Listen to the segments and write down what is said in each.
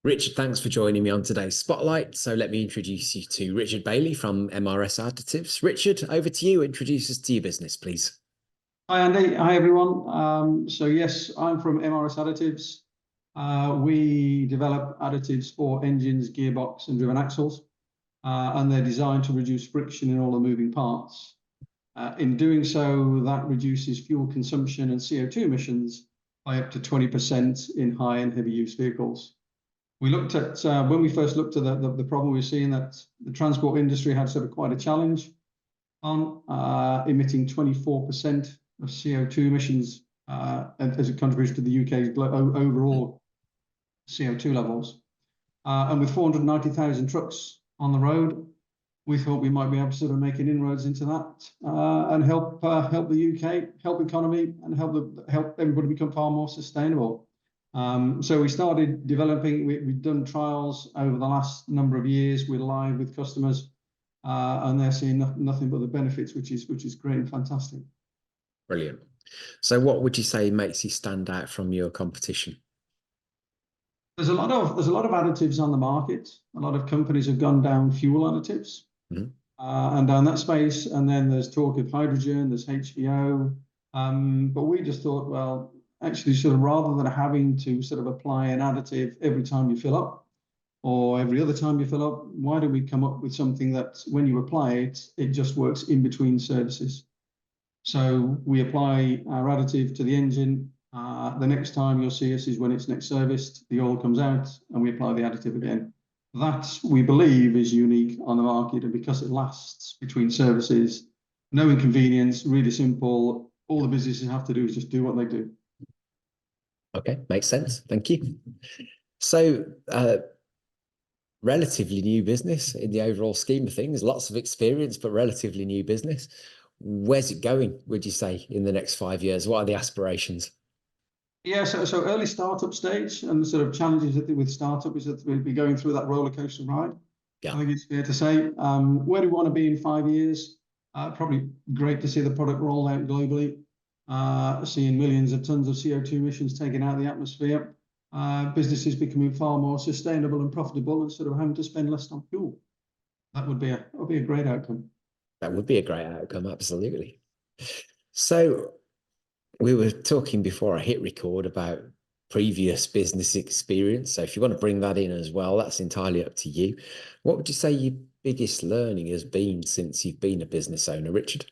Richard, thanks for joining me on today's Spotlight. So let me introduce you to Richard Baylie from MRS Additives. Richard, over to you. Introduce us to your business, please. Hi, Andy. Hi, everyone. So yes, I'm from MRS Additives. We develop additives for engines, gearbox, and driven axles, and they're designed to reduce friction in all the moving parts. In doing so, that reduces fuel consumption and CO2 emissions by up to 20% in high and heavy use vehicles. We looked at, when we first looked at the problem, we were seeing that the transport industry had sort of quite a challenge on emitting 24% of CO2 emissions as it contributes to the UK's overall CO2 levels. And with 490,000 trucks on the road, we thought we might be able to sort of make an inroads into that and help the UK, help economy, and help everybody become far more sustainable. So we started developing. We've done trials over the last number of years. We're live with customers, and they're seeing nothing but the benefits, which is great and fantastic. Brilliant. So what would you say makes you stand out from your competition? There's a lot of additives on the market. A lot of companies have gone down fuel additives and down that space. And then there's talk of hydrogen, there's HVO. But we just thought, well, actually, sort of rather than having to sort of apply an additive every time you fill up or every other time you fill up, why don't we come up with something that when you apply it, it just works in between services? So we apply our additive to the engine. The next time you'll see us is when it's next serviced, the oil comes out, and we apply the additive again. That, we believe, is unique on the market, and because it lasts between services, no inconvenience, really simple. All the businesses have to do is just do what they do. Okay, makes sense. Thank you. So, relatively new business in the overall scheme of things, lots of experience, but relatively new business. Where's it going, would you say, in the next 5 years? What are the aspirations? Yeah, so early startup stage, and the sort of challenges with startup is that we'll be going through that roller coaster ride. Yeah. I think it's fair to say. Where do we want to be in 5 years? Probably great to see the product roll out globally, seeing millions of tons of CO2 emissions taken out of the atmosphere, businesses becoming far more sustainable and profitable, and sort of having to spend less on fuel. That would be a great outcome. That would be a great outcome, absolutely. So we were talking before I hit record about previous business experience. So if you want to bring that in as well, that's entirely up to you. What would you say your biggest learning has been since you've been a business owner, Richard?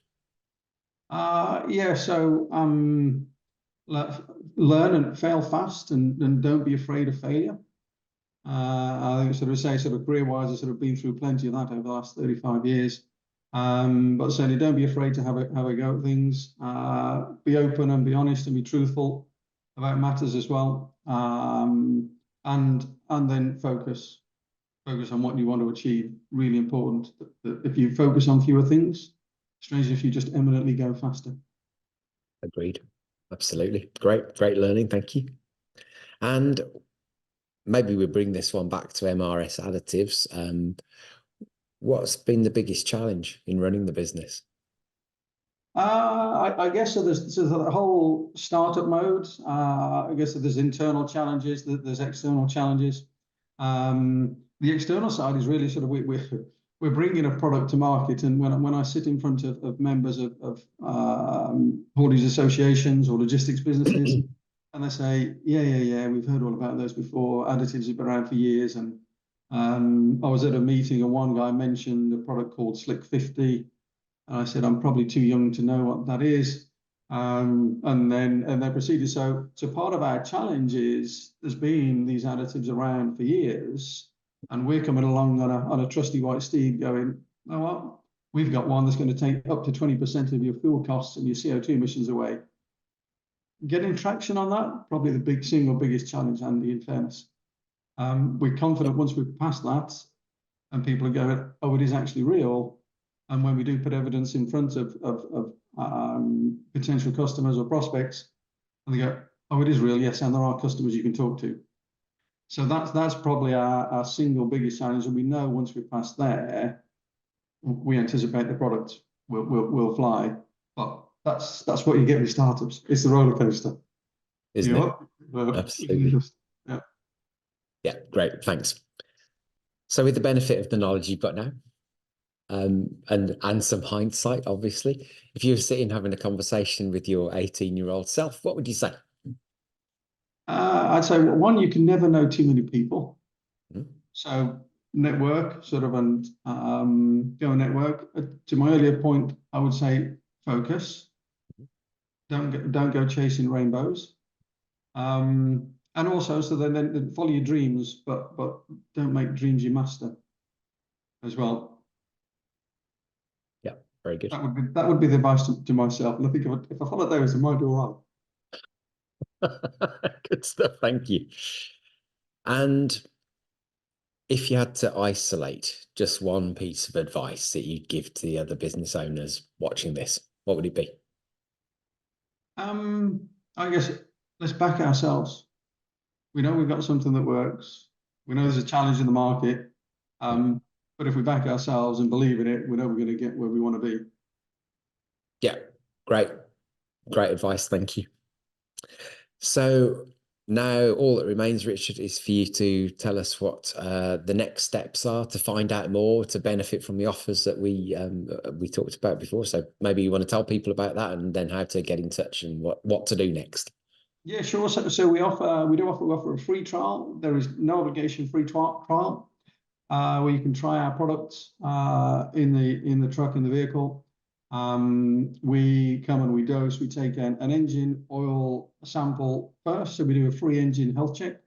Yeah, so learn and fail fast, and don't be afraid of failure. I think sort of career-wise, I've sort of been through plenty of that over the last 35 years. But certainly don't be afraid to have a go at things. Be open and be honest and be truthful about matters as well. And then focus on what you want to achieve. Really important that if you focus on fewer things, strangely, if you just eminently go faster. Agreed. Absolutely. Great learning. Thank you. And maybe we bring this one back to MRS Additives. What's been the biggest challenge in running the business? I guess so. There's the whole startup mode. I guess there's internal challenges, there's external challenges. The external side is really sort of we're bringing a product to market, and when I sit in front of members of haulage associations or logistics businesses, and they say, yeah, we've heard all about those before. Additives have been around for years, and I was at a meeting and one guy mentioned a product called Slick 50. And I said, I'm probably too young to know what that is. And they proceeded. So part of our challenge is there's been these additives around for years, and we're coming along on a trusty white steed going, oh, well, we've got one that's going to take up to 20% of your fuel costs and your CO2 emissions away. Getting traction on that, probably the single biggest challenge, Andy, in fairness. We're confident once we've passed that and people are going, oh, it is actually real. And when we do put evidence in front of potential customers or prospects, and they go, oh, it is real, yes, and there are customers you can talk to. So that's probably our single biggest challenge. And we know once we're past there, we anticipate the product will fly. But that's what you get with startups. It's the roller coaster. Isn't it? Absolutely. Yeah. Yeah, great. Thanks. So with the benefit of the knowledge you've got now, and some hindsight, obviously, if you were sitting having a conversation with your 18-year-old self, what would you say? I'd say one, you can never know too many people. Mm. So network sort of, and go network. To my earlier point, I would say focus. Don't go chasing rainbows. And also, so then follow your dreams, but don't make dreams your master as well. Yeah, very good. That would be the advice to myself. And I think if I follow those, I might do all right. Good stuff. Thank you. And if you had to isolate just one piece of advice that you'd give to the other business owners watching this, what would it be? I guess let's back ourselves. We know we've got something that works. We know there's a challenge in the market. But if we back ourselves and believe in it, we know we're going to get where we want to be. Yeah, great. Great advice. Thank you. So now all that remains, Richard, is for you to tell us what the next steps are to find out more, to benefit from the offers that we talked about before. So maybe you want to tell people about that, and then how to get in touch and what to do next. Yeah, sure. So we offer a free trial. There is no obligation free trial where you can try our products in the truck, in the vehicle. We come and we dose. We take an engine oil sample first, so we do a free engine health check,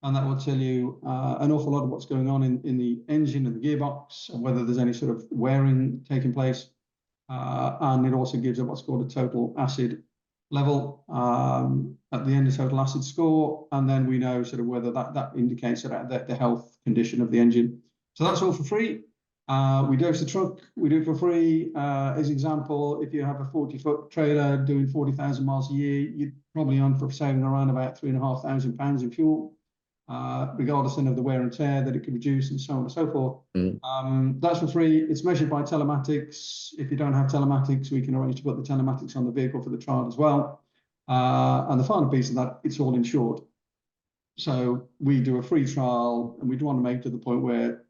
and that will tell you an awful lot of what's going on in the engine and the gearbox, and whether there's any sort of wearing taking place. And it also gives us what's called a total acid level at the end, of total acid score, and then we know sort of whether that indicates the health condition of the engine. So that's all for free. We dose the truck, we do it for free. As example, if you have a 40-foot trailer doing 40,000 miles a year, you're probably on for saving around about £3,500 in fuel, regardless of the wear and tear that it could reduce, and so on and so forth. That's for free. It's measured by telematics. If you don't have telematics, we can arrange to put the telematics on the vehicle for the trial as well. And the final piece of that, it's all insured. So we do a free trial, and we want to make to the point where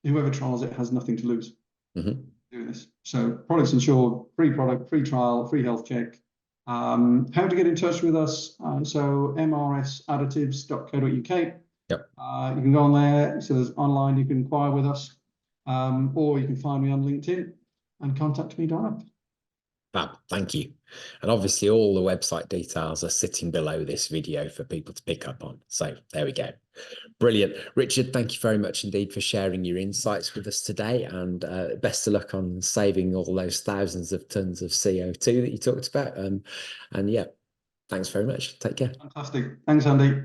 whoever trials it has nothing to lose doing this. So products insured, free product, free trial, free health check. How to get in touch with us? So mrsadditives.co.uk. Yep. You can go on there. So there's online, you can inquire with us, or you can find me on LinkedIn and contact me direct. Fab, thank you. And obviously all the website details are sitting below this video for people to pick up on. So there we go. Brilliant. Richard, thank you very much indeed for sharing your insights with us today, and best of luck on saving all those thousands of tons of CO2 that you talked about. And yeah, thanks very much. Take care. Fantastic. Thanks, Andy.